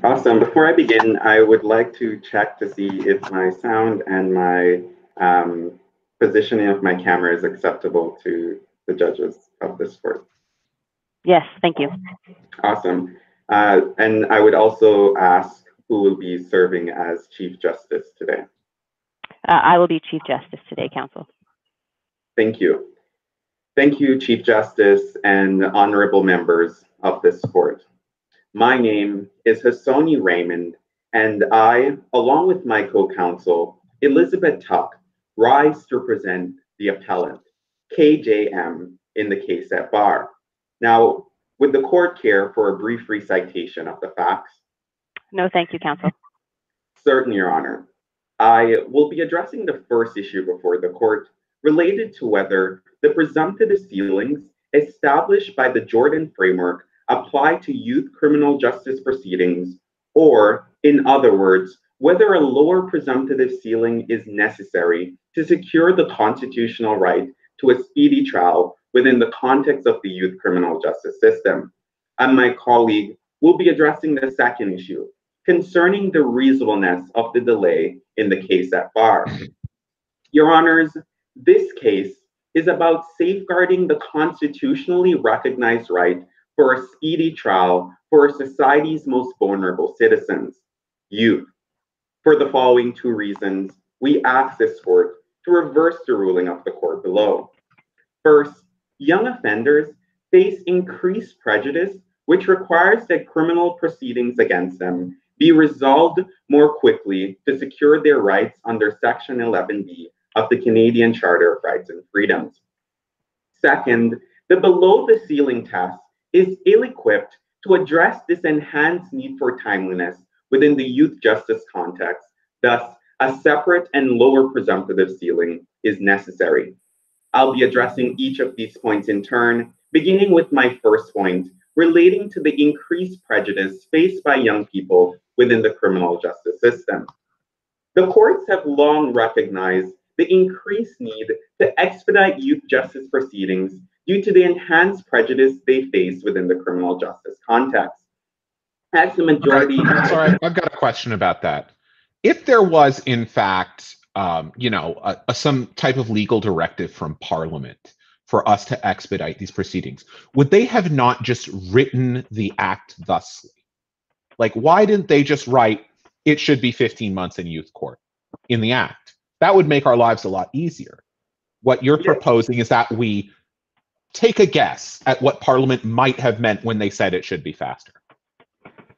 Awesome. Before I begin, I would like to check to see if my sound and my positioning of my camera is acceptable to the judges of this court. Yes, thank you. Awesome. And I would also ask who will be serving as Chief Justice today. I will be Chief Justice today, Counsel. Thank you. Thank you, Chief Justice and honorable members of this court. My name is Husoni Raymond, and I, along with my co-counsel, Elizabeth Tuck, rise to represent the appellant, K.J.M, in the case at bar. Now, would the court care for a brief recitation of the facts? No, thank you, Counsel. Certainly, Your Honor. I will be addressing the first issue before the court related to whether the presumptive ceilings established by the Jordan framework apply to youth criminal justice proceedings, or, in other words, whether a lower presumptive ceiling is necessary to secure the constitutional right to a speedy trial within the context of the youth criminal justice system. And my colleague will be addressing the second issue concerning the reasonableness of the delay in the case at bar. Your Honors, this case is about safeguarding the constitutionally recognized right for a speedy trial for society's most vulnerable citizens, youth. For the following two reasons, we ask this court to reverse the ruling of the court below. First, young offenders face increased prejudice, which requires that criminal proceedings against them be resolved more quickly to secure their rights under Section 11B of the Canadian Charter of Rights and Freedoms. Second, the below the ceiling test is ill-equipped to address this enhanced need for timeliness within the youth justice context. Thus, a separate and lower presumptive ceiling is necessary. I'll be addressing each of these points in turn, beginning with my first point relating to the increased prejudice faced by young people within the criminal justice system. The courts have long recognized the increased need to expedite youth justice proceedings due to the enhanced prejudice they face within the criminal justice context. As the majority... Sorry, I've got a question about that. If there was, in fact, some type of legal directive from Parliament for us to expedite these proceedings, would they have not just written the act thusly? Like, why didn't they just write, it should be 15 months in youth court in the act? That would make our lives a lot easier. What you're proposing is that we take a guess at what Parliament might have meant when they said it should be faster.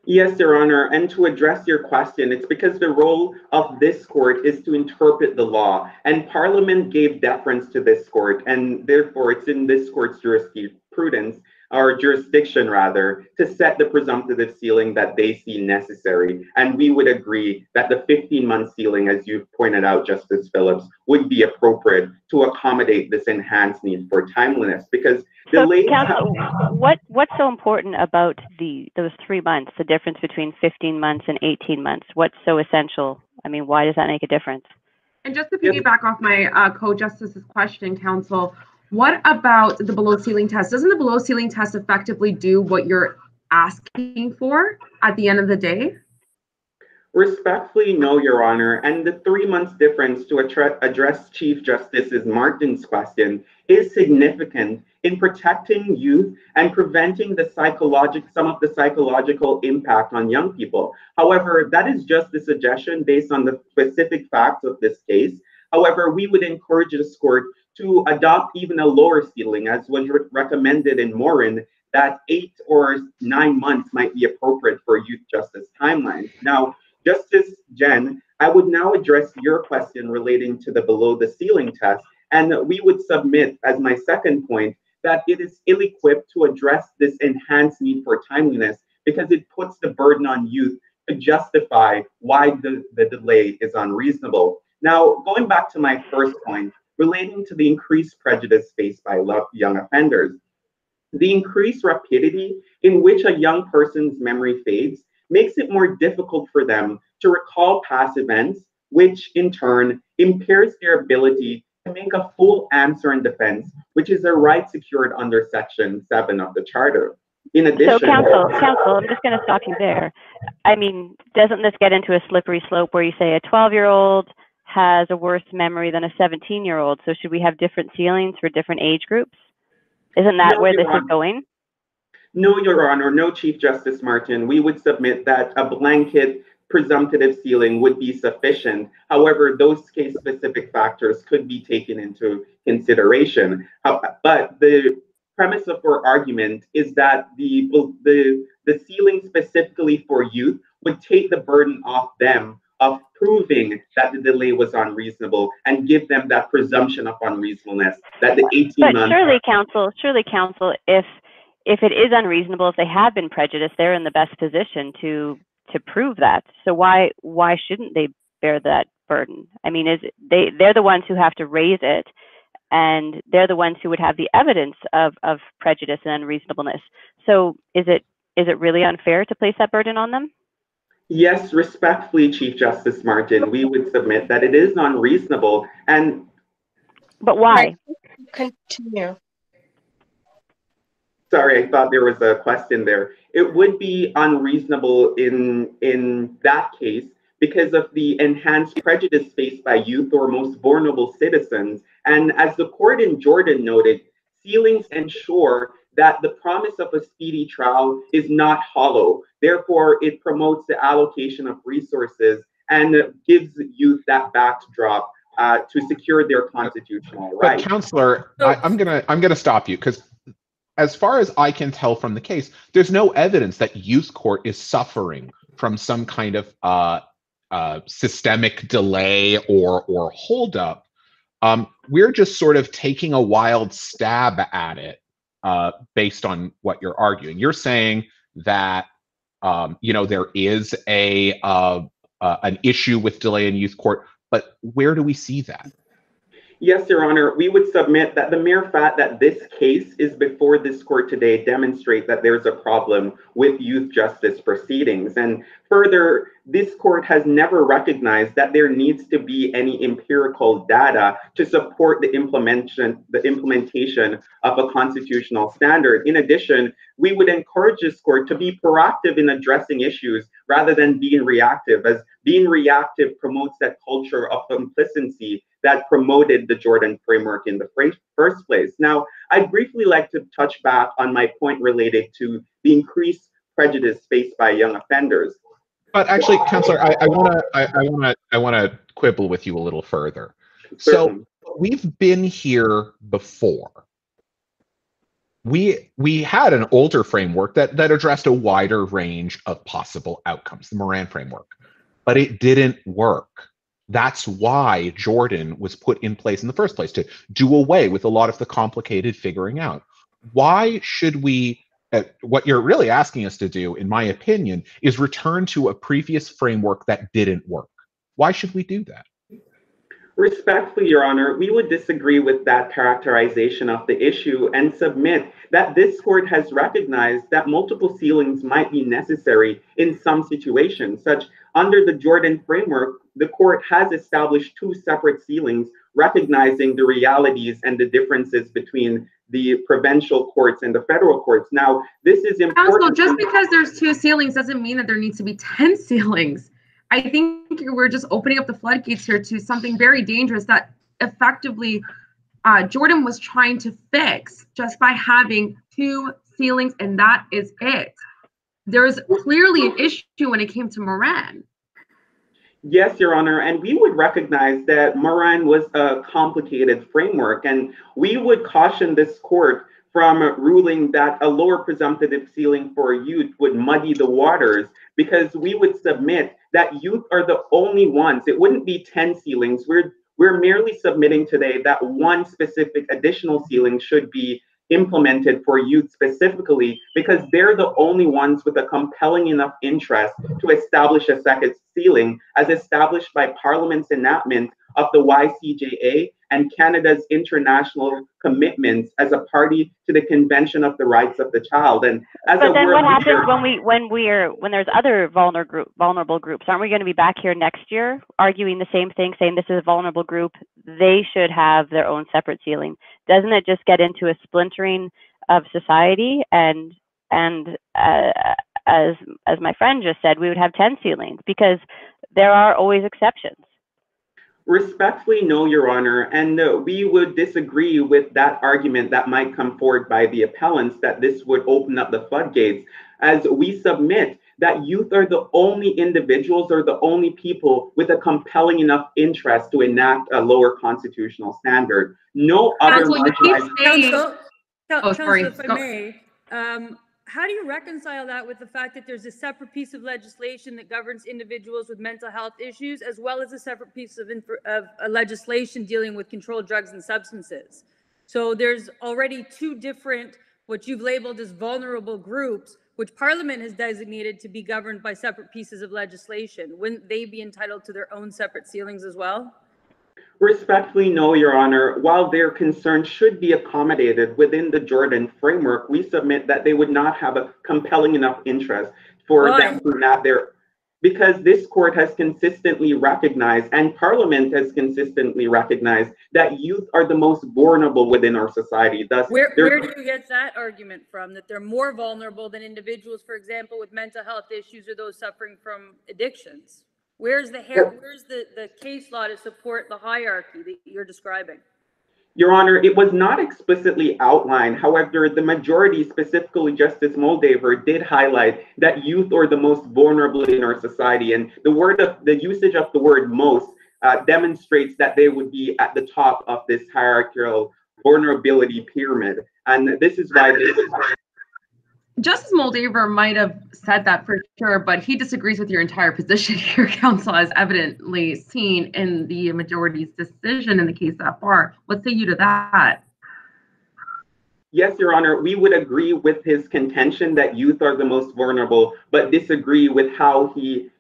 Yes, Your Honor, and to address your question, it's because the role of this court is to interpret the law, and Parliament gave deference to this court, and therefore it's in this court's jurisprudence, or jurisdiction rather, to set the presumptive ceiling that they see necessary. And we would agree that the 15-month ceiling, as you've pointed out, Justice Phillips, would be appropriate to accommodate this enhanced need for timeliness, because Counsel, what's so important about those 3 months, the difference between 15 months and 18 months? What's so essential? I mean, why does that make a difference? And just to piggyback off my co-justice's question, Counsel, what about the below ceiling test? Doesn't the below ceiling test effectively do what you're asking for at the end of the day? Respectfully, no, Your Honor. And the 3 months difference to address Chief Justice Martin's question is significant in protecting youth and preventing some of the psychological impact on young people. However, that is just a suggestion based on the specific facts of this case. However, we would encourage this court to adopt even a lower ceiling, as was recommended in Morin, that 8 or 9 months might be appropriate for youth justice timelines. Now, Justice Jen, I would now address your question relating to the below the ceiling test, and we would submit as my second point that it is ill-equipped to address this enhanced need for timeliness because it puts the burden on youth to justify why the delay is unreasonable. Now, going back to my first point, relating to the increased prejudice faced by young offenders, the increased rapidity in which a young person's memory fades makes it more difficult for them to recall past events, which in turn impairs their ability to make a full answer in defense, which is a right secured under Section 7 of the Charter. In addition, so counsel, I'm just going to stop you there. I mean, doesn't this get into a slippery slope where you say a 12-year-old has a worse memory than a 17-year-old? So should we have different ceilings for different age groups? Isn't that where this is going? No, Your Honor, no, Chief Justice Martin. We would submit that a blanket presumptive ceiling would be sufficient. However, those case-specific factors could be taken into consideration. But the premise of our argument is that the ceiling specifically for youth would take the burden off them of proving that the delay was unreasonable and give them that presumption of unreasonableness that the 18 months. But surely counsel, if it is unreasonable, if they have been prejudiced, they're in the best position to prove that. So why shouldn't they bear that burden? I mean, they're the ones who have to raise it, and they're the ones who would have the evidence of prejudice and unreasonableness. So is it really unfair to place that burden on them? Yes, respectfully, Chief Justice Martin, we would submit that it is unreasonable. But why? Continue. Sorry, I thought there was a question there. It would be unreasonable in that case because of the enhanced prejudice faced by youth or most vulnerable citizens. And as the court in Jordan noted, ceilings ensure that the promise of a speedy trial is not hollow. Therefore, it promotes the allocation of resources and gives youth that backdrop to secure their constitutional rights. But Counselor, I'm gonna stop you because as far as I can tell from the case, there's no evidence that youth court is suffering from some kind of systemic delay or holdup. We're just sort of taking a wild stab at it based on what you're arguing. You're saying that there is an issue with delay in youth court, but where do we see that? Yes, Your Honor, we would submit that the mere fact that this case is before this court today demonstrates that there's a problem with youth justice proceedings. And further, this court has never recognized that there needs to be any empirical data to support the implementation of a constitutional standard. In addition, we would encourage this court to be proactive in addressing issues rather than being reactive, as being reactive promotes that culture of complacency that promoted the Jordan framework in the first place. Now, I'd briefly like to touch back on my point related to the increased prejudice faced by young offenders. But actually, Counselor, I want to quibble with you a little further. So we've been here before. We had an older framework that addressed a wider range of possible outcomes, the Moran framework, but it didn't work. That's why Jordan was put in place in the first place, to do away with a lot of the complicated figuring out. Why should we, what you're really asking us to do, in my opinion, is return to a previous framework that didn't work? Why should we do that? Respectfully, Your Honor, we would disagree with that characterization of the issue and submit that this court has recognized that multiple ceilings might be necessary in some situations, such under the Jordan framework, the court has established two separate ceilings, recognizing the realities and the differences between the provincial courts and the federal courts. Now, this is important. Counsel, just because there's two ceilings doesn't mean that there needs to be 10 ceilings. I think we're just opening up the floodgates here to something very dangerous that effectively Jordan was trying to fix just by having two ceilings, and that is it. There's clearly an issue when it came to Moran. Yes, Your Honor, and we would recognize that Moran was a complicated framework, and we would caution this court from ruling that a lower presumptive ceiling for youth would muddy the waters, because we would submit that youth are the only ones. It wouldn't be 10 ceilings. We're merely submitting today that one specific additional ceiling should be implemented for youth specifically, because they're the only ones with a compelling enough interest to establish a second ceiling, as established by Parliament's enactment of the YCJA and Canada's international commitments as a party to the Convention of the Rights of the Child. And as but then what happens when there's other vulnerable groups? Aren't we going to be back here next year arguing the same thing, saying this is a vulnerable group, they should have their own separate ceiling? Doesn't it just get into a splintering of society? And And as my friend just said, we would have 10 ceilings because there are always exceptions. Respectfully, no, Your Honor, and we would disagree with that argument that might come forward by the appellants that this would open up the floodgates, as we submit that youth are the only individuals or the only people with a compelling enough interest to enact a lower constitutional standard. No other marginalized... Counsel, if I may, how do you reconcile that with the fact that there's a separate piece of legislation that governs individuals with mental health issues, as well as a separate piece of legislation dealing with controlled drugs and substances? So there's already two different, what you've labeled as vulnerable groups, which Parliament has designated to be governed by separate pieces of legislation. Wouldn't they be entitled to their own separate ceilings as well? Respectfully, no, Your Honor. While their concerns should be accommodated within the Jordan framework, we submit that they would not have a compelling enough interest for them to not their, because this court has consistently recognized, and Parliament has consistently recognized, that youth are the most vulnerable within our society. Thus, where do you get that argument from, that they're more vulnerable than individuals, for example, with mental health issues or those suffering from addictions? Where's the case law to support the hierarchy that you're describing? Your Honor, it was not explicitly outlined. However, the majority, specifically Justice Moldaver, did highlight that youth are the most vulnerable in our society. And the usage of the word most demonstrates that they would be at the top of this hierarchical vulnerability pyramid. And this is why Justice Moldaver might have said that for sure, but he disagrees with your entire position here, counsel, as evidently seen in the majority's decision in the case at bar. What say you to that? Yes, Your Honor, we would agree with his contention that youth are the most vulnerable, but disagree with how he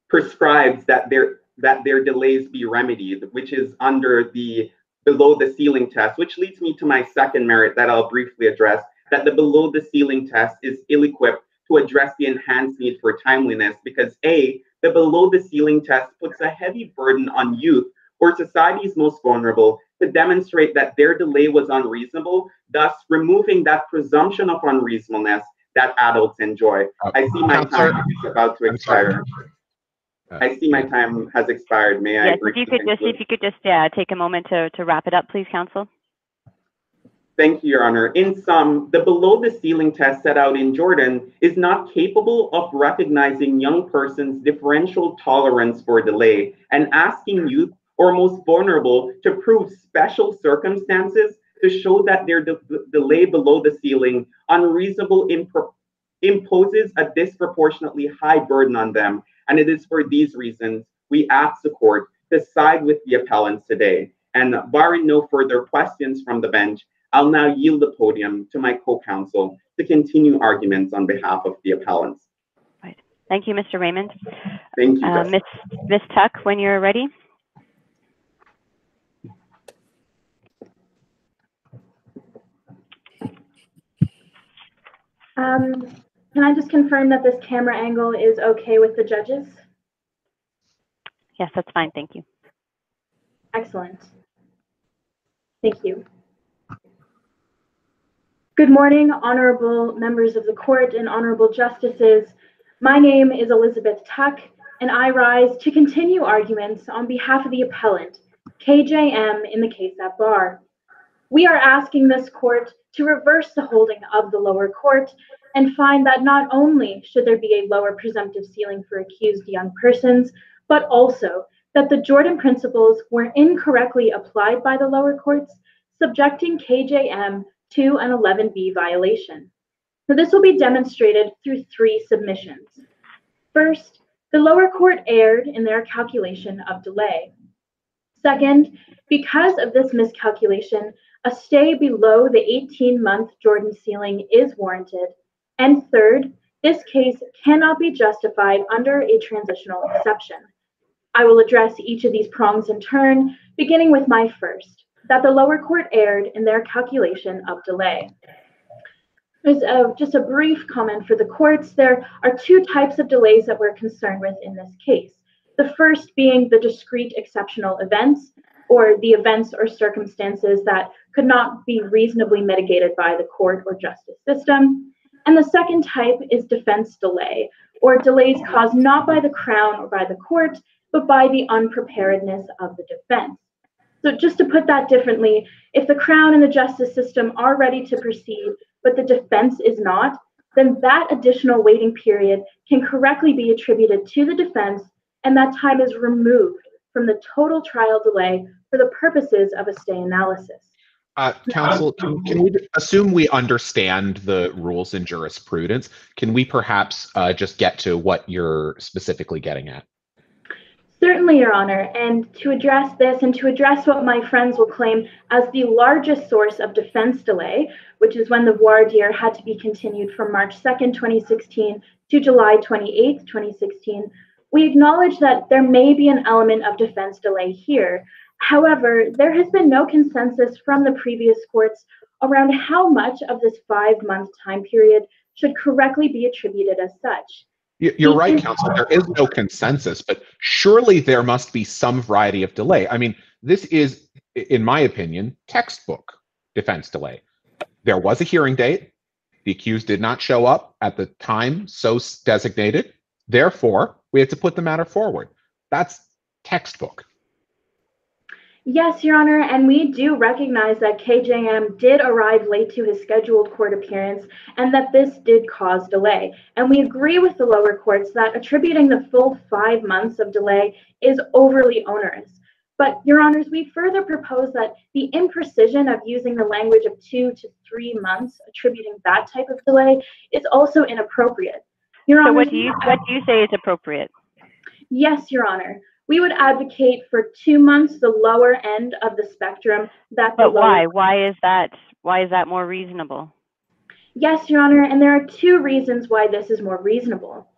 prescribes that their delays be remedied, which is under the below the ceiling test, which leads me to my second merit that I'll briefly address, that the below the ceiling test is ill-equipped to address the enhanced need for timeliness because A, the below the ceiling test puts a heavy burden on youth or society's most vulnerable to demonstrate that their delay was unreasonable, thus removing that presumption of unreasonableness that adults enjoy. I see my time is about to expire. I see my time has expired. May I? Yes, if you could just take a moment to wrap it up, please, counsel. Thank you, Your Honor. In sum, the below the ceiling test set out in Jordan is not capable of recognizing young persons' differential tolerance for delay and asking youth or most vulnerable to prove special circumstances to show that their delay below the ceiling unreasonable imposes a disproportionately high burden on them. And it is for these reasons we ask the court to side with the appellants today. And barring no further questions from the bench, I'll now yield the podium to my co-counsel to continue arguments on behalf of the appellants. Right. Thank you, Mr. Raymond. Thank you, Ms. Tuck, when you're ready. Can I just confirm that this camera angle is okay with the judges? Yes, that's fine. Thank you. Excellent. Thank you. Good morning, honorable members of the court and honorable justices. My name is Elizabeth Tuck, and I rise to continue arguments on behalf of the appellant, K.J.M. in the case at bar. We are asking this court to reverse the holding of the lower court and find that not only should there be a lower presumptive ceiling for accused young persons, but also that the Jordan principles were incorrectly applied by the lower courts, subjecting K.J.M. to an 11B violation. So this will be demonstrated through three submissions. First, the lower court erred in their calculation of delay. Second, because of this miscalculation, a stay below the 18-month Jordan ceiling is warranted. And third, this case cannot be justified under a transitional exception. I will address each of these prongs in turn, beginning with my first, that the lower court erred in their calculation of delay. There's just a brief comment for the courts. There are two types of delays that we're concerned with in this case. The first being the discrete exceptional events, or the events or circumstances that could not be reasonably mitigated by the court or justice system. And the second type is defense delay, or delays caused not by the Crown or by the court, but by the unpreparedness of the defense. So just to put that differently, if the Crown and the justice system are ready to proceed, but the defense is not, then that additional waiting period can correctly be attributed to the defense, and that time is removed from the total trial delay for the purposes of a stay analysis. Counsel, can we assume we understand the rules in jurisprudence? Can we perhaps just get to what you're specifically getting at? Certainly, Your Honor, and to address this and to address what my friends will claim as the largest source of defense delay, which is when the voir dire had to be continued from March 2nd, 2016 to July 28th, 2016, we acknowledge that there may be an element of defense delay here. However, there has been no consensus from the previous courts around how much of this 5-month time period should correctly be attributed as such. You're right, counsel. There is no consensus, but surely there must be some variety of delay. I mean, this is, in my opinion, textbook defense delay. There was a hearing date. The accused did not show up at the time so designated. Therefore, we had to put the matter forward. That's textbook. Yes, Your Honor, and we do recognize that K.J.M. did arrive late to his scheduled court appearance and that this did cause delay. And we agree with the lower courts that attributing the full 5 months of delay is overly onerous. But, Your Honors, we further propose that the imprecision of using the language of 2 to 3 months, attributing that type of delay, is also inappropriate. Your Honor, what do you say is appropriate? Yes, Your Honor. We would advocate for 2 months, the lower end of the spectrum. But why? Why is that more reasonable? Yes, Your Honor, and there are 2 reasons why this is more reasonable.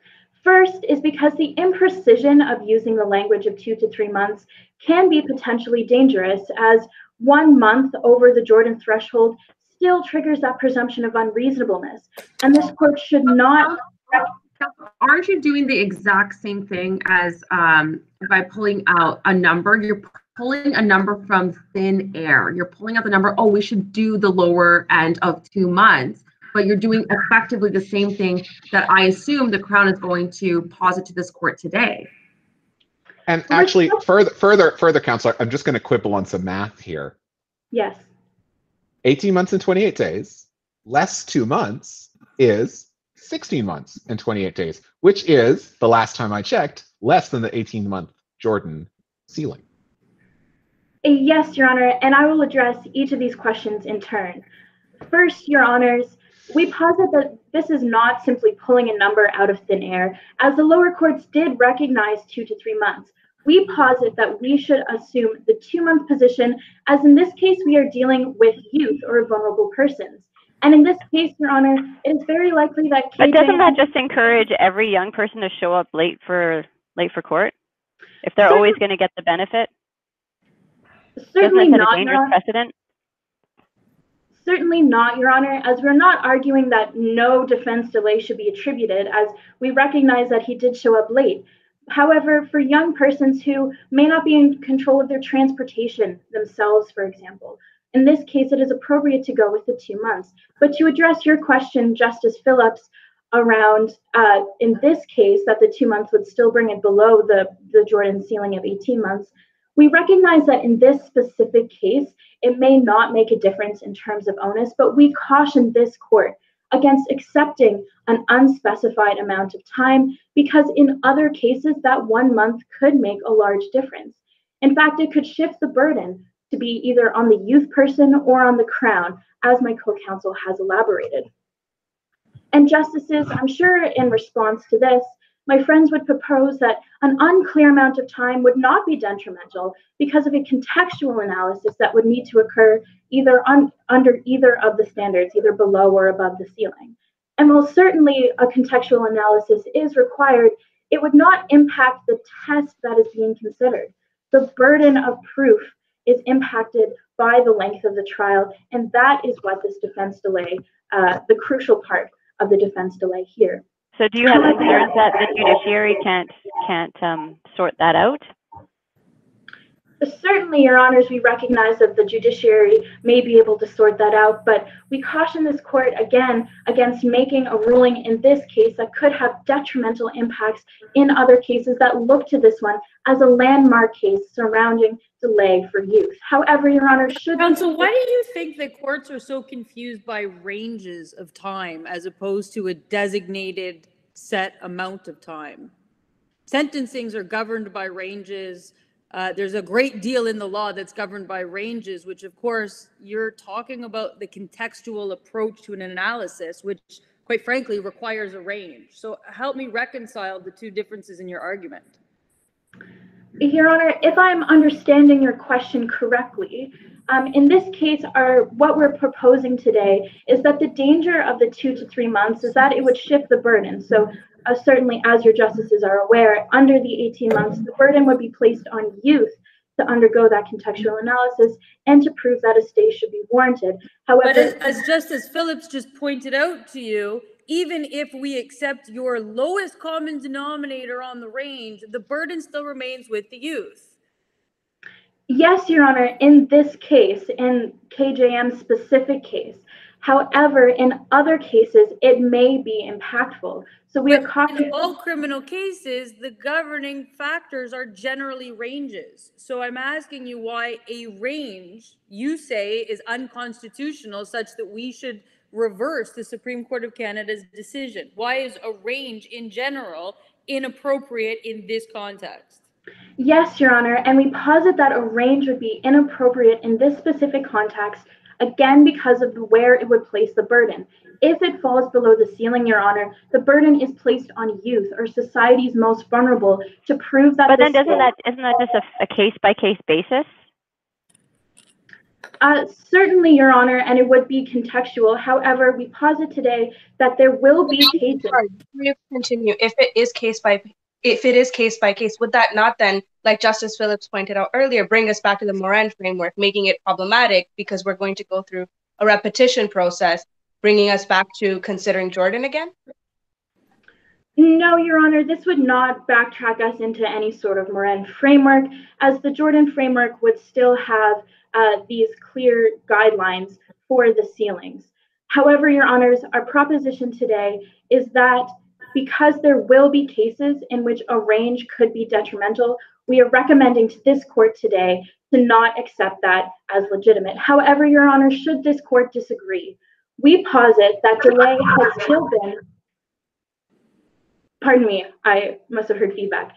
First is because the imprecision of using the language of 2 to 3 months can be potentially dangerous, as 1 month over the Jordan threshold still triggers that presumption of unreasonableness. And this court should not... Aren't you doing the exact same thing as by pulling out a number? You're pulling a number from thin air. You're pulling out the number, oh, we should do the lower end of 2 months, but you're doing effectively the same thing that I assume the Crown is going to posit to this court today. And actually, further, Counselor, I'm just going to quibble on some math here. Yes. 18 months and 28 days, less 2 months is 16 months and 28 days, which is, the last time I checked, less than the 18-month Jordan ceiling. Yes, Your Honor, and I will address each of these questions in turn. First, Your Honors, we posit that this is not simply pulling a number out of thin air, as the lower courts did recognize 2 to 3 months. We posit that we should assume the 2-month position, as in this case, we are dealing with youth or vulnerable persons. And in this case, Your Honor, it is very likely that But doesn't that just encourage every young person to show up late for court? If they're always going to get the benefit? Certainly not, not, a dangerous precedent? Certainly not, Your Honor, as we're not arguing that no defense delay should be attributed, as we recognize that he did show up late. However, for young persons who may not be in control of their transportation themselves, for example, in this case, it is appropriate to go with the 2 months. But to address your question, Justice Phillips, around, in this case, that the 2 months would still bring it below the Jordan ceiling of 18 months, we recognize that in this specific case, it may not make a difference in terms of onus, but we caution this court against accepting an unspecified amount of time, because in other cases, that 1 month could make a large difference. In fact, it could shift the burden to be either on the youth person or on the Crown, as my co-counsel has elaborated. And justices, I'm sure in response to this, my friends would propose that an unclear amount of time would not be detrimental because of a contextual analysis that would need to occur either under either of the standards, either below or above the ceiling. And while certainly a contextual analysis is required, it would not impact the test that is being considered. The burden of proof is impacted by the length of the trial, and that is what this defense delay, the crucial part of the defense delay here. So do you have concerns that the judiciary can't sort that out? Certainly, Your Honors, we recognize that the judiciary may be able to sort that out, but we caution this court again against making a ruling in this case that could have detrimental impacts in other cases that look to this one as a landmark case surrounding delay for youth. However, Your Honor, Counsel, why do you think that courts are so confused by ranges of time as opposed to a designated set amount of time? Sentencings are governed by ranges. There's a great deal in the law that's governed by ranges, which of course you're talking about the contextual approach to an analysis, which quite frankly requires a range. So help me reconcile the two differences in your argument. Your Honor, if I'm understanding your question correctly, in this case, what we're proposing today is that the danger of the 2 to 3 months is that it would shift the burden. So certainly, as your justices are aware, under the 18 months, the burden would be placed on youth to undergo that contextual analysis and to prove that a stay should be warranted. However, but as Justice Phillips just pointed out to you, even if we accept your lowest common denominator on the range, the burden still remains with the youth. Yes, Your Honor, in this case, in K.J.M. specific case. However, in other cases, it may be impactful. So we are in all criminal cases, the governing factors are generally ranges. So I'm asking you why a range you say is unconstitutional such that we should reverse the Supreme Court of Canada's decision. Why is a range in general inappropriate in this context? Yes, Your Honor, and we posit that a range would be inappropriate in this specific context, again, because of where it would place the burden. If it falls below the ceiling, Your Honor, the burden is placed on youth or society's most vulnerable to prove that. But then isn't that just a case-by-case basis? Certainly, Your Honor, and it would be contextual. However, we posit today that there will be cases. Sorry, before you continue, if it is case by case, would that not then, like Justice Phillips pointed out earlier, bring us back to the Moran framework, making it problematic because we're going to go through a repetition process, bringing us back to considering Jordan again? No, Your Honor, this would not backtrack us into any sort of Moran framework, as the Jordan framework would still have these clear guidelines for the ceilings. However, Your Honors, our proposition today is that because there will be cases in which a range could be detrimental, we are recommending to this court today to not accept that as legitimate. However, Your Honor, should this court disagree, we posit that delay has still been, pardon me, I must have heard feedback,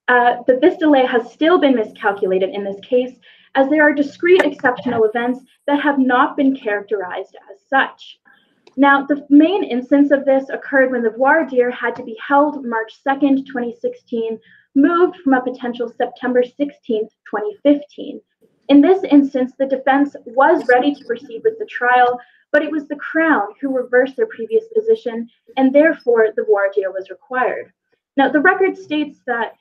that this delay has still been miscalculated in this case, as there are discrete exceptional events that have not been characterized as such. Now, the main instance of this occurred when the voir dire had to be held March 2nd, 2016, moved from a potential September 16th, 2015. In this instance, the defense was ready to proceed with the trial, but it was the Crown who reversed their previous position, and therefore the voir dire was required. Now, the record states that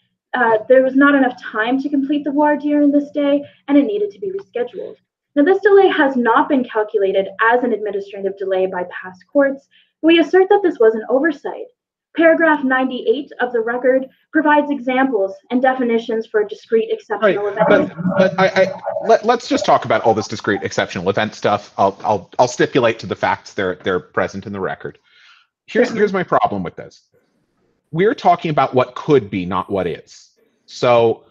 there was not enough time to complete the voir dire in this day, and it needed to be rescheduled. Now, this delay has not been calculated as an administrative delay by past courts. We assert that this was an oversight. Paragraph 98 of the record provides examples and definitions for discrete exceptional events. But let's just talk about all this discrete exceptional event stuff. I'll stipulate to the facts they're present in the record. Here's my problem with this. We're talking about what could be, not what is. So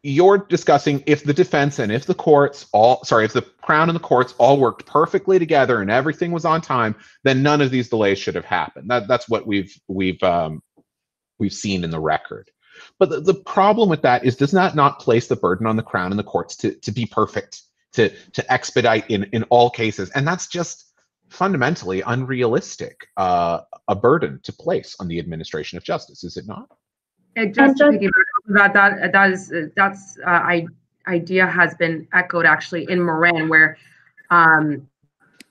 you're discussing if the defense and if the courts if the Crown and the courts all worked perfectly together and everything was on time, then none of these delays should have happened. That's what we've seen in the record. But the problem with that is, does that not place the burden on the Crown and the courts to be perfect, to expedite in all cases? And that's just fundamentally unrealistic, a burden to place on the administration of justice, is it not? And just to piggyback that idea has been echoed actually in Moran, where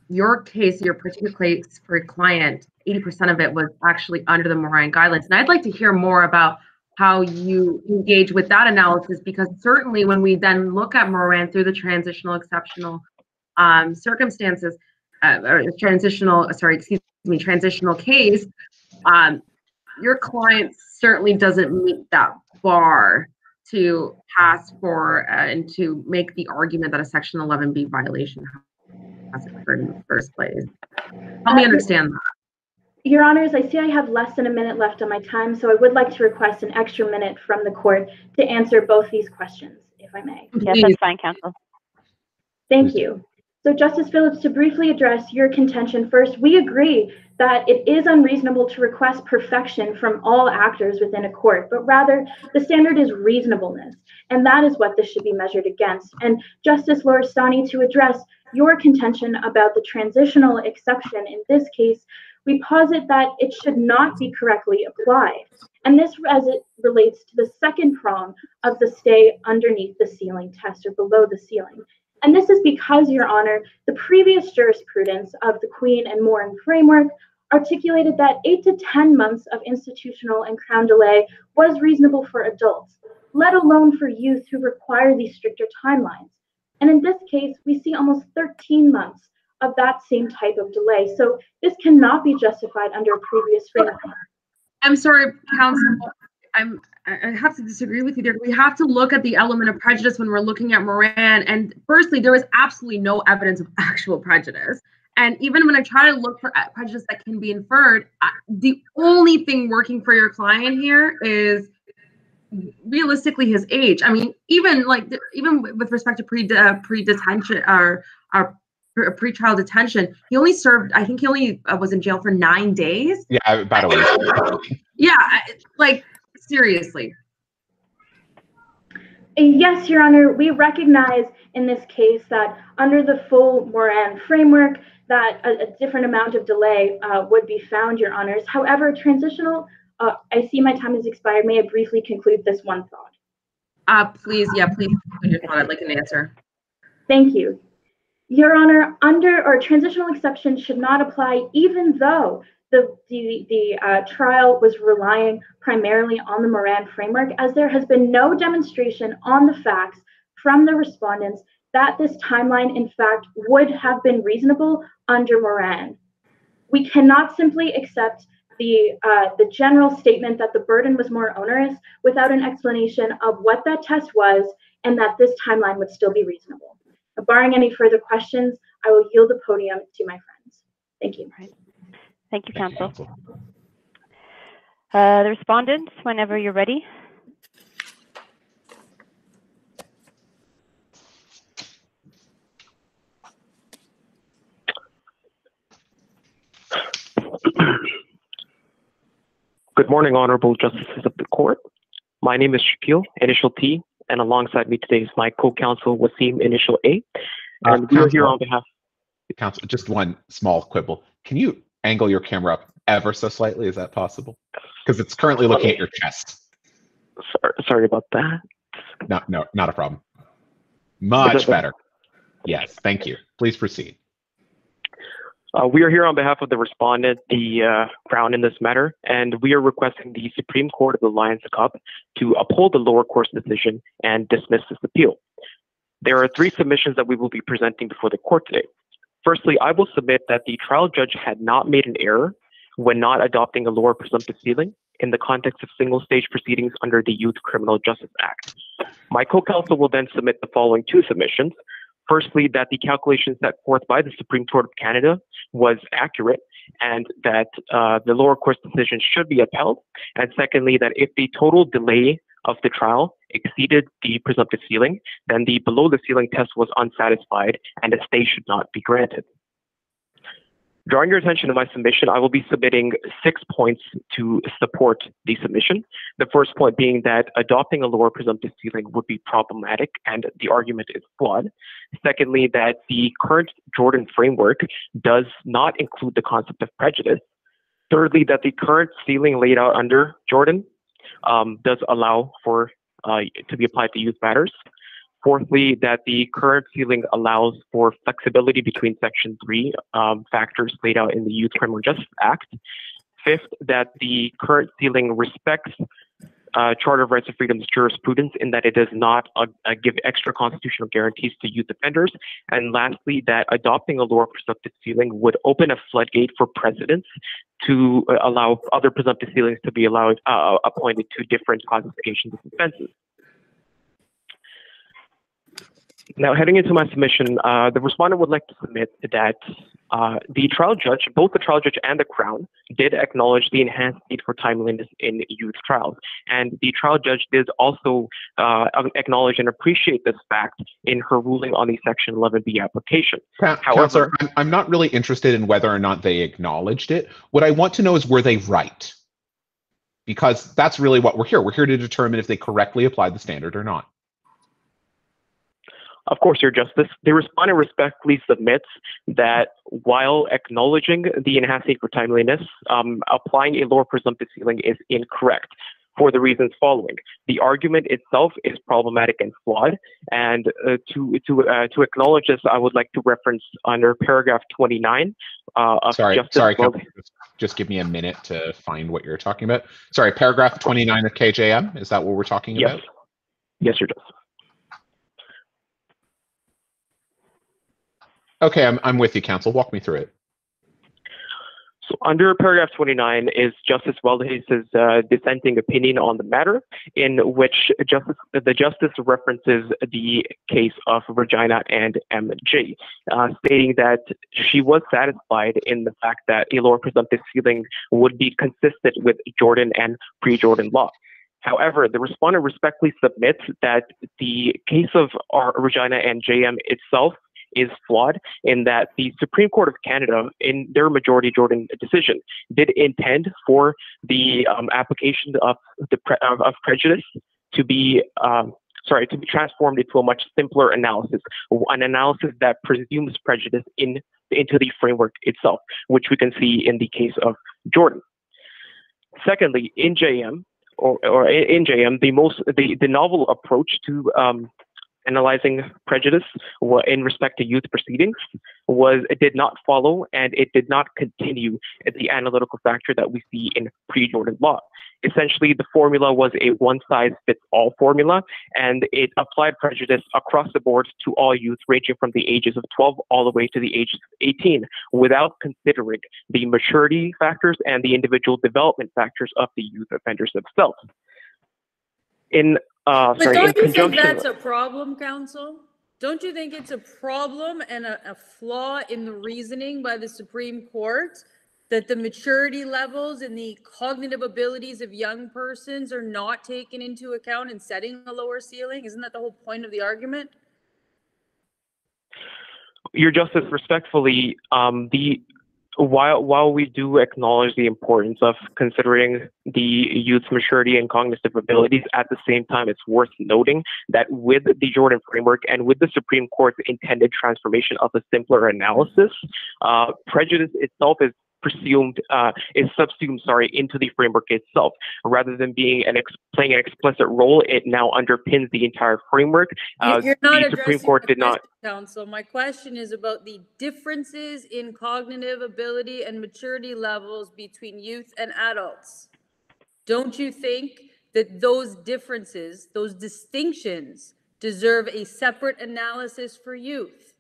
your particular case for a client, 80% of it was actually under the Moran guidelines. And I'd like to hear more about how you engage with that analysis, because certainly when we then look at Moran through the transitional exceptional circumstances, transitional case, your client certainly doesn't meet that bar to pass for and to make the argument that a Section 11B violation has occurred in the first place? Help me understand that. Your Honors, I see I have less than a minute left on my time, so I would like to request an extra minute from the court to answer both these questions, if I may. Yes, that's fine, counsel. Thank you. So Justice Phillips, to briefly address your contention first, we agree that it is unreasonable to request perfection from all actors within a court, but rather the standard is reasonableness, and that is what this should be measured against. And Justice Lorestani, to address your contention about the transitional exception in this case, we posit that it should not be correctly applied. And this as it relates to the second prong of the stay underneath the ceiling test or below the ceiling. And this is because, Your Honor, the previous jurisprudence of the Queen and Morin framework articulated that 8 to 10 months of institutional and Crown delay was reasonable for adults, let alone for youth who require these stricter timelines. And in this case, we see almost 13 months of that same type of delay. So this cannot be justified under a previous framework. I'm sorry, counsel. I have to disagree with you there. We have to look at the element of prejudice when we're looking at Moran. And firstly, there is absolutely no evidence of actual prejudice. And even when I try to look for prejudice that can be inferred, the only thing working for your client here is realistically his age. I mean, even with respect to pre-detention or pre-trial detention, he only served, I think he only was in jail for 9 days. Yeah, about a week. Yeah, like, seriously. Yes, Your Honor, we recognize in this case that under the full Moran framework that a different amount of delay would be found, Your Honors. However, transitional, I see my time has expired. May I briefly conclude this one thought? Please conclude your thought. I'd like an answer. Thank you. Your Honor, transitional exception should not apply even though the trial was relying primarily on the Moran framework, as there has been no demonstration on the facts from the respondents that this timeline, in fact, would have been reasonable under Moran. We cannot simply accept the general statement that the burden was more onerous without an explanation of what that test was and that this timeline would still be reasonable. Barring any further questions, I will yield the podium to my friends. Thank you. Thank you, counsel. The respondents, whenever you're ready. Good morning, Honorable Justices of the Court. My name is Shakeel, initial T, and alongside me today is my co-counsel, Waseem, initial A. And we are here on behalf... Counsel, just one small quibble. Can you angle your camera up ever so slightly? Is that possible? Because it's currently looking at your chest. Sorry about that. No, not a problem. Much better. Yes, thank you. Please proceed. We are here on behalf of the respondent, the Crown in this matter, and we are requesting the Supreme Court of the Lions Cup to uphold the lower court's decision and dismiss this appeal. There are 3 submissions that we will be presenting before the court today. Firstly, I will submit that the trial judge had not made an error when not adopting a lower presumptive ceiling in the context of single-stage proceedings under the Youth Criminal Justice Act. My co-counsel will then submit the following 2 submissions. Firstly, that the calculation set forth by the Supreme Court of Canada was accurate and that the lower court's decision should be upheld. And secondly, that if the total delay of the trial exceeded the presumptive ceiling, then the below the ceiling test was unsatisfied and a stay should not be granted. Drawing your attention to my submission, I will be submitting 6 points to support the submission. The first point being that adopting a lower presumptive ceiling would be problematic and the argument is flawed. Secondly, that the current Jordan framework does not include the concept of prejudice. Thirdly, that the current ceiling laid out under Jordan does allow for to be applied to youth matters. Fourthly, that the current ceiling allows for flexibility between Section 3 factors laid out in the Youth Criminal Justice Act. Fifth, that the current ceiling respects Charter of Rights and Freedoms jurisprudence in that it does not give extra constitutional guarantees to youth offenders. And lastly, that adopting a lower presumptive ceiling would open a floodgate for precedents to allow other presumptive ceilings to be allowed appointed to different classifications of offenses. Now, heading into my submission, the respondent would like to submit that the trial judge, both the trial judge and the Crown, did acknowledge the enhanced need for timeliness in youth trials. And the trial judge did also acknowledge and appreciate this fact in her ruling on the Section 11B application. However, I'm not really interested in whether or not they acknowledged it. What I want to know is, were they right? Because that's really what we're here. We're here to determine if they correctly applied the standard or not. Of course, Your Justice. The respondent respectfully submits that while acknowledging the enhanced need for timeliness, applying a lower presumptive ceiling is incorrect for the reasons following. The argument itself is problematic and flawed, and to acknowledge this, I would like to reference under paragraph 29 of Justice. Just give me a minute to find what you're talking about. Sorry, paragraph 29 of K.J.M. Is that what we're talking about? Yes, Your Justice. Okay, I'm with you, counsel. Walk me through it. So under paragraph 29 is Justice Weldace's dissenting opinion on the matter, in which the justice references the case of Regina and MJ, stating that she was satisfied in the fact that a lower presumptive ceiling would be consistent with Jordan and pre-Jordan law. However, the respondent respectfully submits that the case of Regina and J.M. itself is flawed in that the Supreme Court of Canada, in their majority Jordan decision, did intend for the application of prejudice to be transformed into a much simpler analysis, an analysis that presumes prejudice into the framework itself, which we can see in the case of Jordan. Secondly, in J.M., the novel approach to analyzing prejudice in respect to youth proceedings it did not follow, and it did not continue the analytical factor that we see in pre-Jordan law. Essentially, the formula was a one-size-fits-all formula, and it applied prejudice across the board to all youth ranging from the ages of 12 all the way to the ages of 18, without considering the maturity factors and the individual development factors of the youth offenders themselves. But don't you think that's a problem, counsel? Don't you think it's a problem and a flaw in the reasoning by the Supreme Court that the maturity levels and the cognitive abilities of young persons are not taken into account in setting a lower ceiling? Isn't that the whole point of the argument? Your Justice, respectfully, while we do acknowledge the importance of considering the youth's maturity and cognitive abilities, at the same time, it's worth noting that with the Jordan framework and with the Supreme Court's intended transformation of a simpler analysis, prejudice itself is subsumed into the framework itself. Rather than being playing an explicit role, it now underpins the entire framework. You're not the Supreme Court did not. Counsel, my question is about the differences in cognitive ability and maturity levels between youth and adults. Don't you think that those differences, those distinctions, deserve a separate analysis for youth?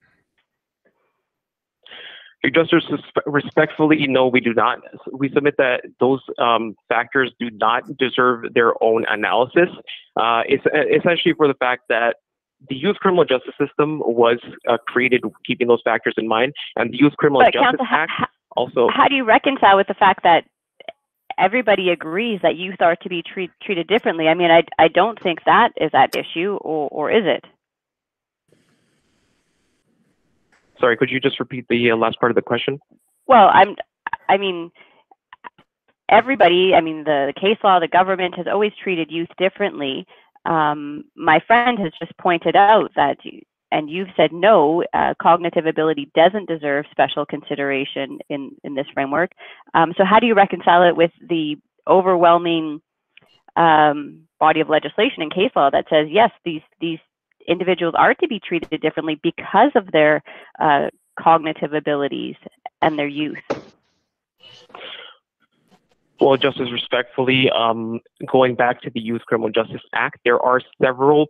Your Justice, respectfully, no, we do not. We submit that those factors do not deserve their own analysis. It's essentially for the fact that the Youth Criminal Justice System was created keeping those factors in mind, and the Youth Criminal Justice Act also. How do you reconcile with the fact that everybody agrees that youth are to be treated differently? I mean, I don't think that is at issue, or is it? Sorry, could you just repeat the last part of the question? Well, everybody, the case law, the government has always treated youth differently. My friend has just pointed out that, and you've said no, cognitive ability doesn't deserve special consideration in this framework. So how do you reconcile it with the overwhelming body of legislation and case law that says, yes, these individuals are to be treated differently because of their cognitive abilities and their youth? Well, Justice, respectfully, going back to the Youth Criminal Justice Act, there are several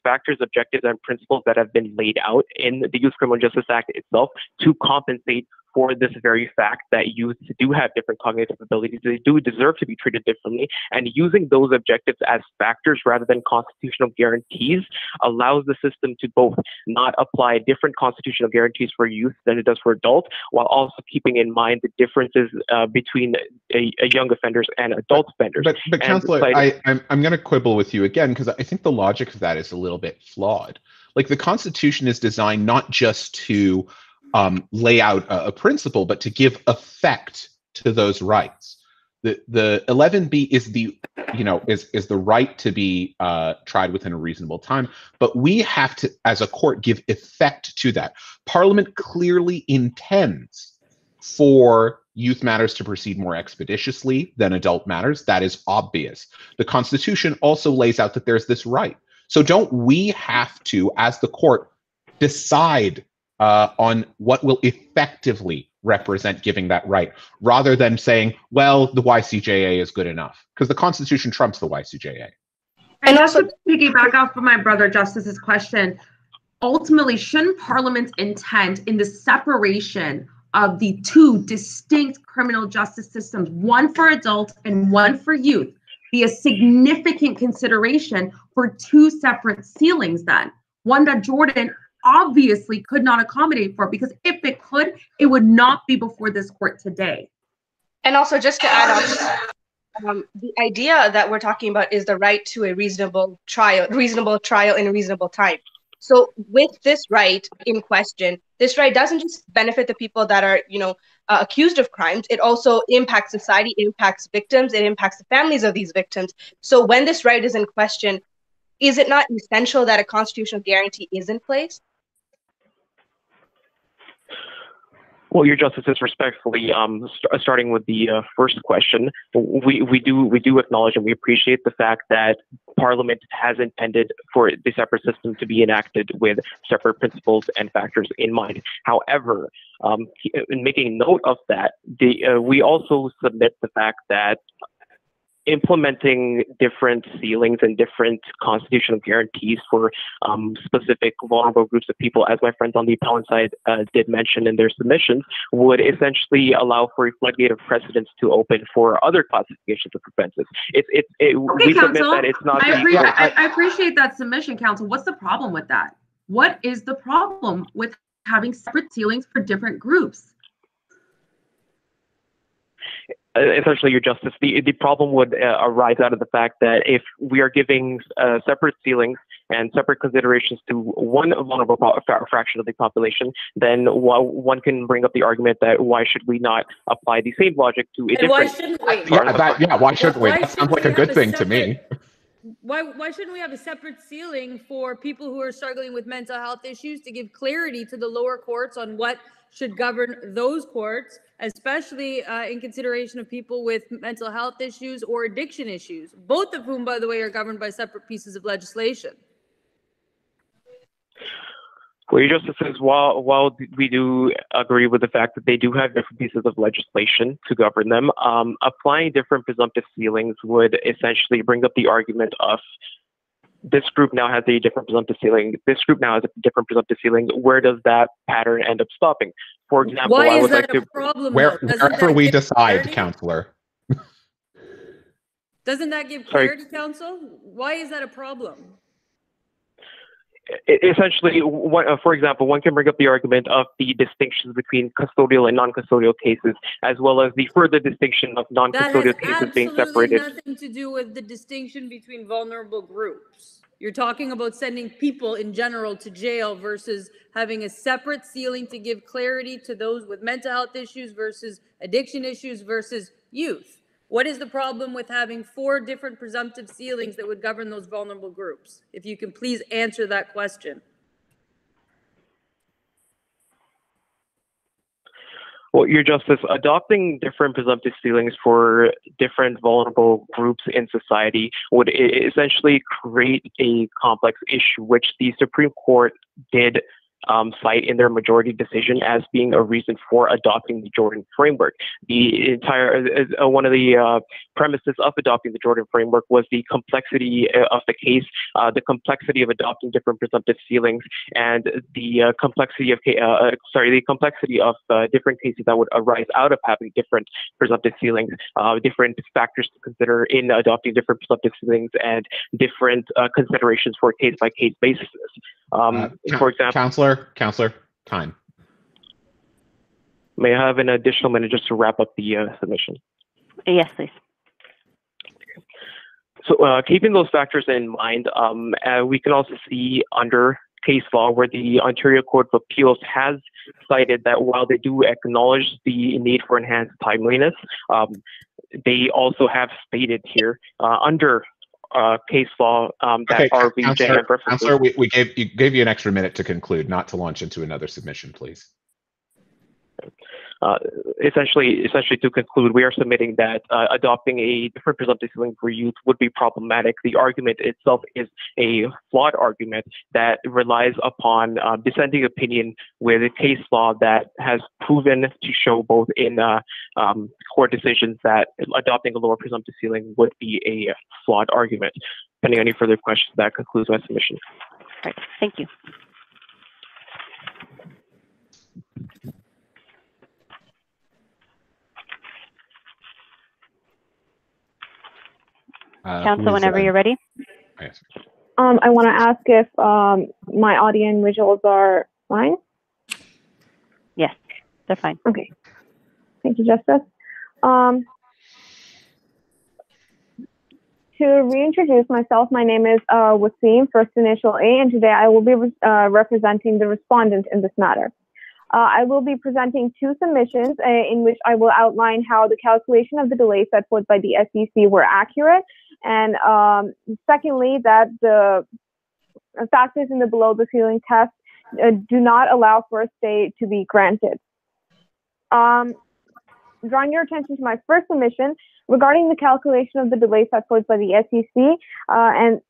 factors, objectives, and principles that have been laid out in the Youth Criminal Justice Act itself to compensate for this very fact that youth do have different cognitive abilities. They do deserve to be treated differently. And using those objectives as factors rather than constitutional guarantees allows the system to both not apply different constitutional guarantees for youth than it does for adults, while also keeping in mind the differences between young offenders and adult offenders. But Counselor, I'm going to quibble with you again, because I think the logic of that is a little bit flawed. Like, the Constitution is designed not just to lay out a principle, but to give effect to those rights. The 11B is the right to be tried within a reasonable time, but we have to, as a court, give effect to that. Parliament clearly intends for youth matters to proceed more expeditiously than adult matters. That is obvious. The Constitution also lays out that there's this right. So don't we have to, as the court, decide on what will effectively represent giving that right, rather than saying, well, the YCJA is good enough, because the Constitution trumps the YCJA. And also to piggyback off of my brother Justice's question, ultimately, shouldn't Parliament's intent in the separation of the two distinct criminal justice systems, one for adults and one for youth, be a significant consideration for two separate ceilings then? One that Jordan obviously could not accommodate for, because if it could, it would not be before this court today. And also, just to add on, the idea that we're talking about is the right to a reasonable trial in a reasonable time. So with this right in question, this right doesn't just benefit the people that are, accused of crimes. It also impacts society, impacts victims, it impacts the families of these victims. So when this right is in question, is it not essential that a constitutional guarantee is in place? Well, Your Justices, respectfully, starting with the first question, we do acknowledge and we appreciate the fact that Parliament has intended for the separate system to be enacted with separate principles and factors in mind. However, in making note of that, we also submit the fact that implementing different ceilings and different constitutional guarantees for specific vulnerable groups of people, as my friends on the appellant side did mention in their submissions, would essentially allow for a floodgate of precedents to open for other classifications of offenses. We submit that it's not. I appreciate that submission, counsel. What's the problem with that? What is the problem with having separate ceilings for different groups? Essentially, Your Justice, the problem would arise out of the fact that if we are giving separate ceilings and separate considerations to one vulnerable fraction of the population, then one can bring up the argument that why should we not apply the same logic to a different? Why shouldn't we? Why shouldn't we? That sounds like a good thing to me. Why shouldn't we have a separate ceiling for people who are struggling with mental health issues to give clarity to the lower courts on what should govern those courts, especially in consideration of people with mental health issues or addiction issues, both of whom, by the way, are governed by separate pieces of legislation? Well, Your Justices, while we do agree with the fact that they do have different pieces of legislation to govern them, applying different presumptive ceilings would essentially bring up the argument of this group now has a different presumptive ceiling. This group now has a different presumptive ceiling. Where does that pattern end up stopping? For example, why I would is that like a to. problem? Wherever we decide, Counselor. Doesn't that give clarity, Counsel? Why is that a problem? Essentially, for example, one can bring up the argument of the distinctions between custodial and non-custodial cases, as well as the further distinction of non-custodial cases being separated. That has absolutely nothing to do with the distinction between vulnerable groups. You're talking about sending people in general to jail versus having a separate ceiling to give clarity to those with mental health issues versus addiction issues versus youth. What is the problem with having 4 different presumptive ceilings that would govern those vulnerable groups? If you can please answer that question. Well, Your Justice, adopting different presumptive ceilings for different vulnerable groups in society would essentially create a complex issue, which the Supreme Court did cite in their majority decision as being a reason for adopting the Jordan framework. The entire one of the premises of adopting the Jordan framework was the complexity of the case, the complexity of adopting different presumptive ceilings, and the complexity of different cases that would arise out of having different presumptive ceilings, different factors to consider in adopting different presumptive ceilings, and different considerations for case-by-case basis. For example, Counselor, time. May I have an additional minute just to wrap up the submission? Yes, please. So keeping those factors in mind, we can also see under case law where the Ontario Court of Appeals has cited that while they do acknowledge the need for enhanced timeliness, they also have stated here under case law that RV Jen Counselor, we gave you an extra minute to conclude, not to launch into another submission, please. Essentially to conclude, we are submitting that adopting a different presumptive ceiling for youth would be problematic. The argument itself is a flawed argument that relies upon dissenting opinion with a case law that has proven to show both in court decisions that adopting a lower presumptive ceiling would be a flawed argument. Pending any further questions, that concludes my submission. All right, thank you. Counsel, whenever you're ready. Yes. I want to ask if my audio and visuals are fine. Yes, they're fine. Okay. Thank you, Justice. To reintroduce myself, my name is Waseem, first initial A, and today I will be representing the respondent in this matter. I will be presenting two submissions in which I will outline how the calculation of the delay set forth by the SEC were accurate, and secondly, that the factors in the below the ceiling test do not allow for a stay to be granted. Drawing your attention to my first submission regarding the calculation of the delay set forth by the SEC, and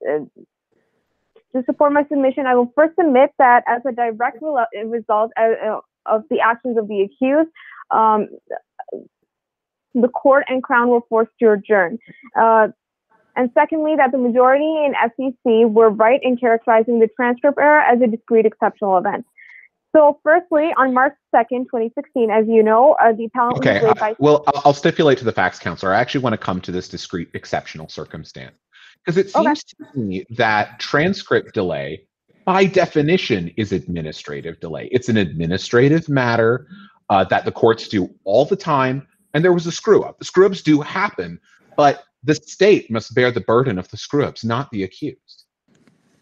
to support my submission, I will first submit that as a direct result of the actions of the accused, the court and Crown were forced to adjourn. And secondly, that the majority in SEC were right in characterizing the transcript error as a discrete exceptional event. So firstly, on March 2nd, 2016, as you know, the appellant was delayed by... Well, I'll stipulate to the facts, Counselor. I actually want to come to this discrete exceptional circumstance. Because it seems to me that transcript delay, by definition, is administrative delay. It's an administrative matter that the courts do all the time, and there was a screw-up. The screw-ups do happen, but the state must bear the burden of the screw-ups, not the accused.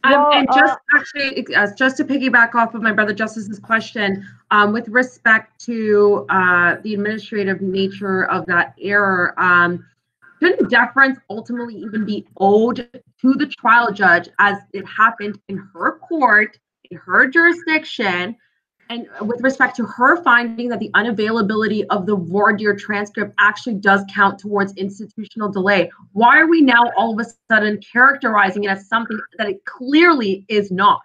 And just actually, just to piggyback off of my brother Justice's question, with respect to the administrative nature of that error, shouldn't deference ultimately even be owed to the trial judge as it happened in her court, in her jurisdiction, and with respect to her finding that the unavailability of the voir dire transcript actually does count towards institutional delay? Why are we now all of a sudden characterizing it as something that it clearly is not?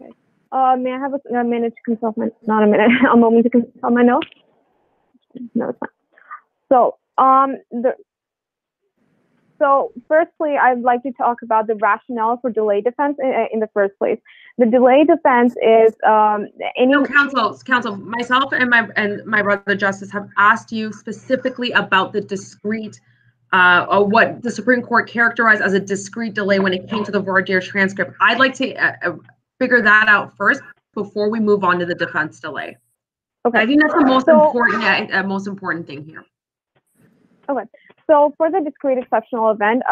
Okay. May I have a minute to consult my, not a minute, a moment to consult my notes? No, it's fine. So, So firstly, I'd like to talk about the rationale for delay defense in the first place. The delay defense is No, counsel, myself and my brother Justice have asked you specifically about the discrete, or what the Supreme Court characterized as a discrete delay when it came to the voir dire transcript. I'd like to figure that out first before we move on to the defense delay. Okay, I think that's the most important thing here. Okay. So for the discrete exceptional event,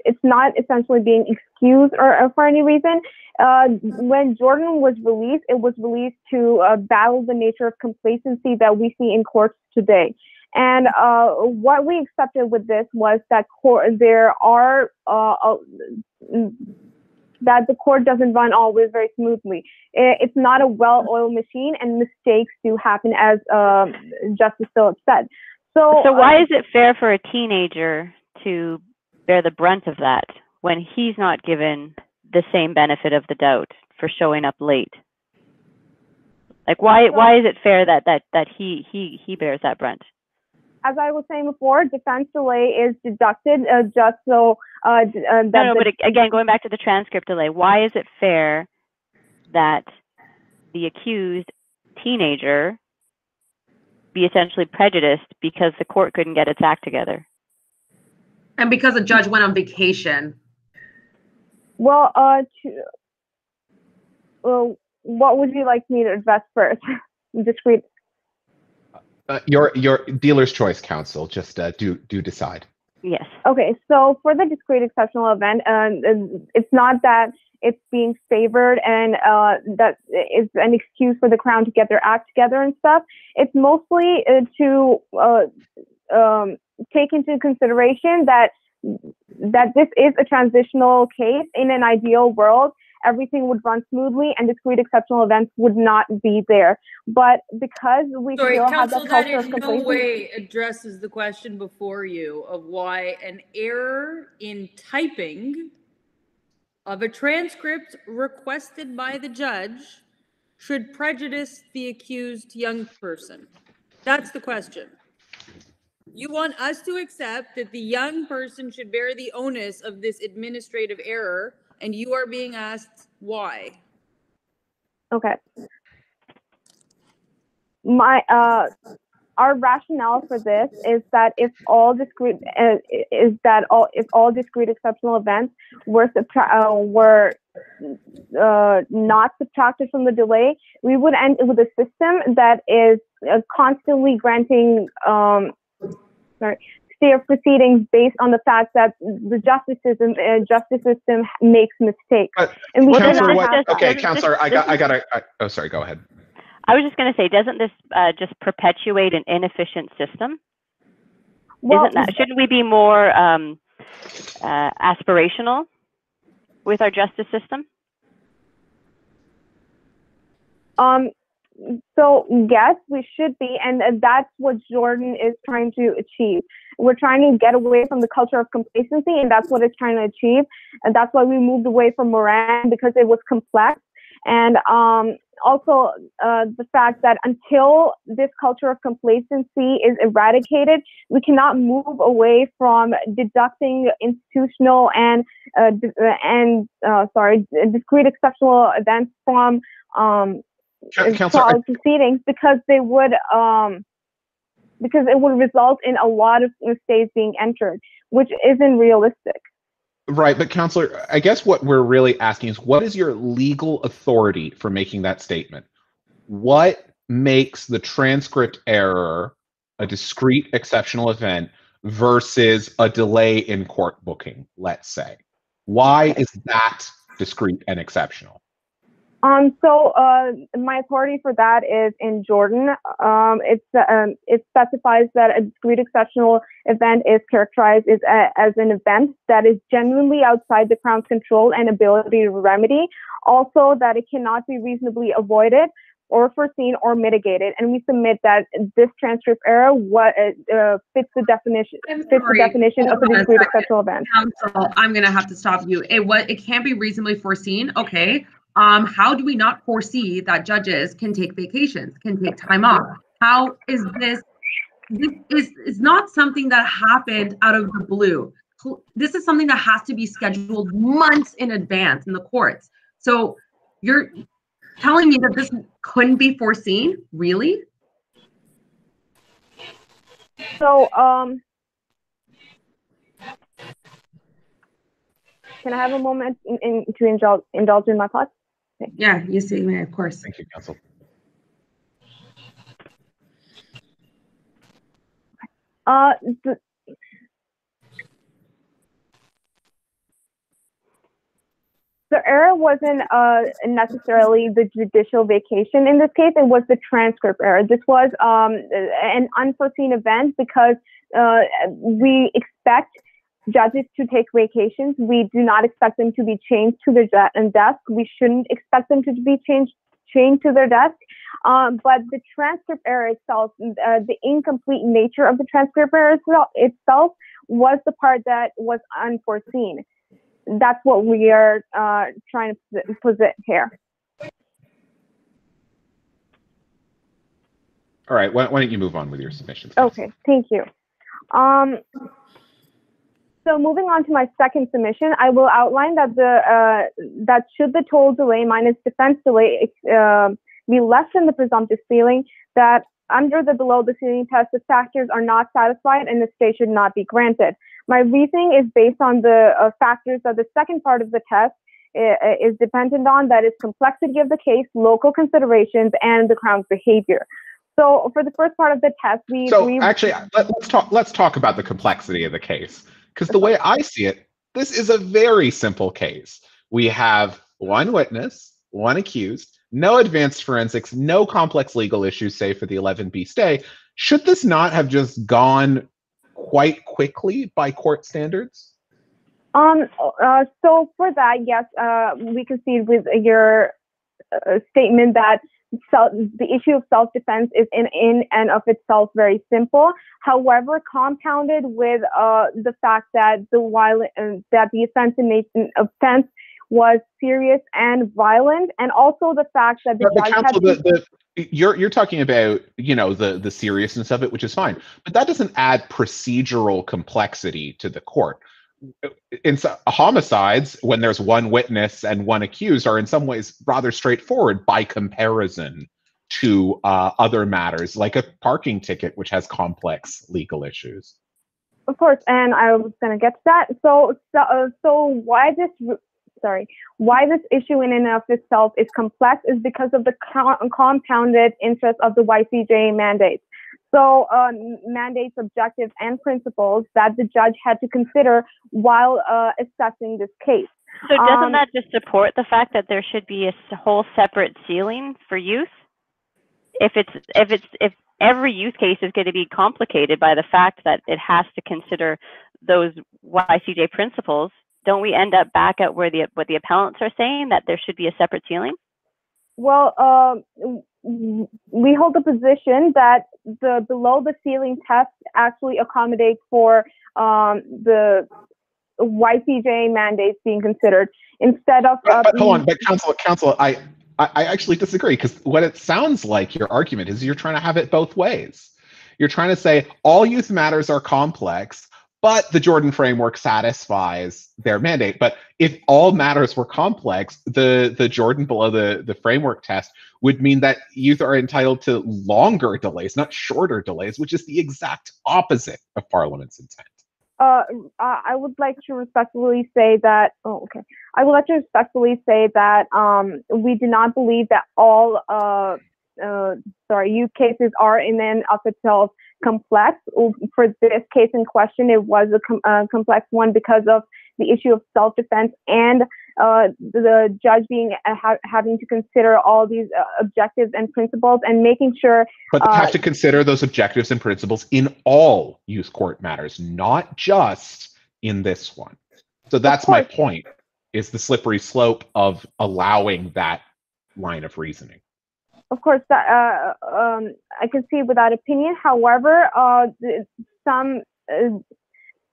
it's not essentially being excused or for any reason. When Jordan was released, it was released to battle the nature of complacency that we see in courts today. And what we accepted with this was that that the court doesn't run always very smoothly. It's not a well-oiled machine, and mistakes do happen, as Justice Phillips said. So why is it fair for a teenager to bear the brunt of that when he's not given the same benefit of the doubt for showing up late? Like, why is it fair that he bears that brunt? As I was saying before, defense delay is deducted just so no, but again, going back to the transcript delay, why is it fair that the accused teenager be essentially prejudiced because the court couldn't get its act together? And because the judge went on vacation. Well, what would you like me to address first? Discrete. Your dealer's choice, counsel. Just do decide. Yes. Okay, so for the discrete exceptional event, it's not that it's being favored and that is an excuse for the Crown to get their act together and stuff. It's mostly to take into consideration that this is a transitional case. In an ideal world, everything would run smoothly and discrete exceptional events would not be there. But because we still have that culture of complacency, no way addresses the question before you of why an error in typing of a transcript requested by the judge should prejudice the accused young person. That's the question. You want us to accept that the young person should bear the onus of this administrative error, and you are being asked why. Okay. Our rationale for this is that if all discrete exceptional events were not subtracted from the delay, we would end with a system that is constantly granting stay of proceedings based on the fact that the justice system makes mistakes. And we Counselor, oh, sorry, go ahead. I was just going to say, doesn't this just perpetuate an inefficient system? Well, shouldn't we be more aspirational with our justice system? So yes, we should be, and that's what Jordan is trying to achieve. We're trying to get away from the culture of complacency, and that's what it's trying to achieve. And that's why we moved away from Moran, because it was complex. And also the fact that until this culture of complacency is eradicated, we cannot move away from deducting institutional and discrete exceptional events from trial proceedings, because they would because it would result in a lot of stays being entered, which isn't realistic. Right, but Counselor, I guess what we're really asking is, what is your legal authority for making that statement? What makes the transcript error a discrete exceptional event versus a delay in court booking, let's say? Why is that discrete and exceptional? So my authority for that is in Jordan. It specifies that a discrete exceptional event is characterized as an event that is genuinely outside the Crown's control and ability to remedy. Also, that it cannot be reasonably avoided or foreseen or mitigated. And we submit that this transcript error fits the definition of a discrete exceptional event. Counsel, I'm going to have to stop you. It can't be reasonably foreseen. Okay. How do we not foresee that judges can take vacations, can take time off? How is this? This is not something that happened out of the blue. This is something that has to be scheduled months in advance in the courts. So you're telling me that this couldn't be foreseen? Really? So, can I have a moment to indulge in my thoughts? Okay. Yeah, you see me, of course. Thank you, Counsel. The error wasn't necessarily the judicial vacation in this case. It was the transcript error. This was an unforeseen event because we expect judges to take vacations. We do not expect them to be chained to their desk. We shouldn't expect them to be chained to their desk. But the transcript error itself, the incomplete nature of the transcript error itself was the part that was unforeseen. That's what we are trying to present here. All right, why don't you move on with your submissions? Okay, thank you. So moving on to my second submission, I will outline that that should the toll delay minus defense delay be less than the presumptive ceiling, that under the below the ceiling test, the factors are not satisfied and the stay should not be granted. My reasoning is based on the factors that the second part of the test is dependent on, that is complexity of the case, local considerations, and the Crown's behavior. So for the first part of the test, actually, let's talk about the complexity of the case, because the way I see it, this is a very simple case. We have one witness, one accused, no advanced forensics, no complex legal issues, save for the 11B stay. Should this not have just gone quite quickly by court standards? So for that, yes, we concede with your statement that the issue of self-defense is in and of itself very simple. However, compounded with the fact that the offense was serious and violent, and also the fact that you're talking about, you know, the seriousness of it, which is fine, but that doesn't add procedural complexity to the court. In homicides, when there's one witness and one accused, are in some ways rather straightforward by comparison to other matters, like a parking ticket, which has complex legal issues. Of course, and I was going to get to that. So why this issue in and of itself is complex is because of the compounded interest of the YCJ mandates. So mandates, objectives, and principles that the judge had to consider while assessing this case. So doesn't that just support the fact that there should be a whole separate ceiling for youth? If every youth case is going to be complicated by the fact that it has to consider those YCJ principles, don't we end up back at what the appellants are saying, that there should be a separate ceiling? Well, we hold the position that the below the ceiling test actually accommodates for the YCJ mandates being considered instead of. But hold on, but counsel, I actually disagree, because what it sounds like your argument is you're trying to have it both ways. You're trying to say all youth matters are complex, but the Jordan framework satisfies their mandate. But if all matters were complex, the Jordan below the framework test would mean that youth are entitled to longer delays, not shorter delays, which is the exact opposite of Parliament's intent. I would like to respectfully say that. I would like to respectfully say that we do not believe that all youth cases are in and of itself complex. For this case in question, it was a complex one because of the issue of self-defense and the judge being having to consider all these objectives and principles and making sure. But they have to consider those objectives and principles in all youth court matters, not just in this one. So that's my point, is the slippery slope of allowing that line of reasoning. Of course, that I can see without opinion. However,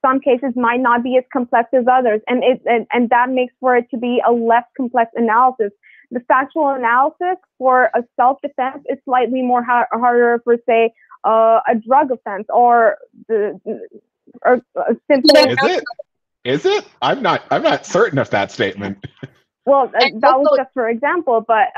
some cases might not be as complex as others, and that makes for it to be a less complex analysis. The factual analysis for a self-defense is slightly more harder for, say, a drug offense or a simple. Is it? I'm not certain of that statement. Well, that was just for example, but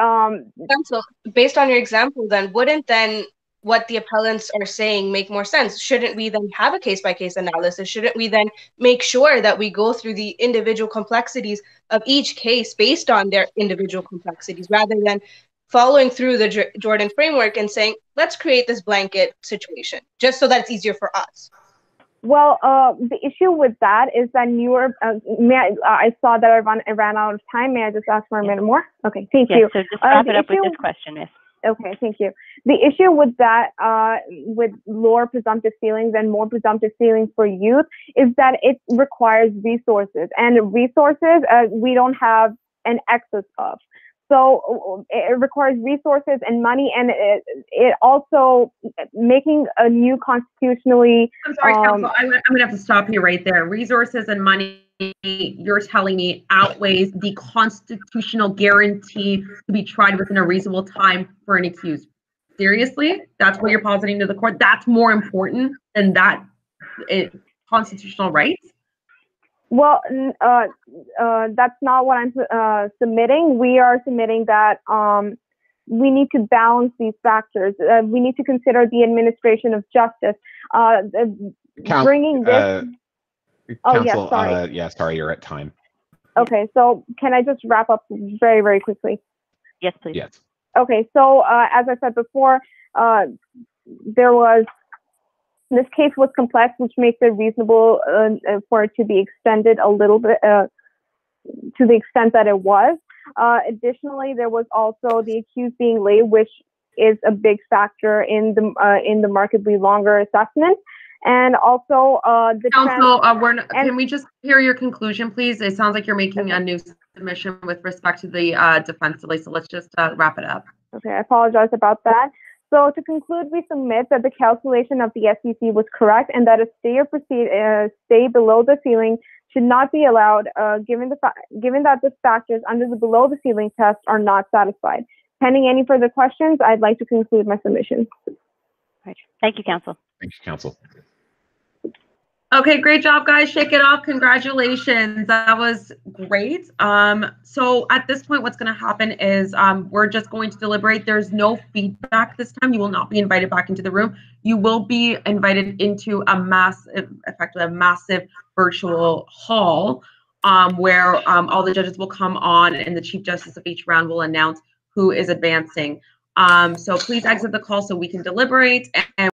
so based on your example, then wouldn't then what the appellants are saying make more sense? Shouldn't we then have a case-by-case analysis? Shouldn't we then make sure that we go through the individual complexities of each case based on their individual complexities, rather than following through the Jordan framework and saying, let's create this blanket situation just so that it's easier for us? Well, the issue with that is that I saw that I ran out of time. May I just ask for a minute more? Okay, thank you. So just wrap it up with this question, Miss. Okay, thank you. The issue with that, with lower presumptive ceilings and more presumptive ceilings for youth, is that it requires resources, and resources we don't have an excess of. So it requires resources and money, and it also making a new constitutionally. I'm sorry, counsel. I'm going to have to stop you right there. Resources and money, you're telling me, outweighs the constitutional guarantee to be tried within a reasonable time for an accused Seriously? That's what you're positing to the court? That's more important than that constitutional rights? Well, that's not what I'm submitting. We are submitting that we need to balance these factors. We need to consider the administration of justice. Bringing this... Counsel, yes, sorry. sorry, you're at time. Okay, so can I just wrap up very, very quickly? Yes, please. Yes. Okay, so as I said before, this case was complex, which makes it reasonable for it to be extended a little bit to the extent that it was. Additionally, there was also the accused being late, which is a big factor in the markedly longer assessment. And also the Counsel, can we just hear your conclusion, please? It sounds like you're making a new submission with respect to the defense delay, so let's just wrap it up. Okay, I apologize about that. So to conclude, we submit that the calculation of the SEC was correct and that a stay below the ceiling should not be allowed, given that the factors under the below the ceiling test are not satisfied. Pending any further questions, I'd like to conclude my submission. Right. Thank you, counsel. Thank you, counsel. Okay, great job, guys. Shake it off. Congratulations. That was great. So at this point, what's going to happen is we're just going to deliberate. There's no feedback this time. You will not be invited back into the room. You will be invited into a massive virtual hall where all the judges will come on and the Chief Justice of each round will announce who is advancing. So please exit the call so we can deliberate. And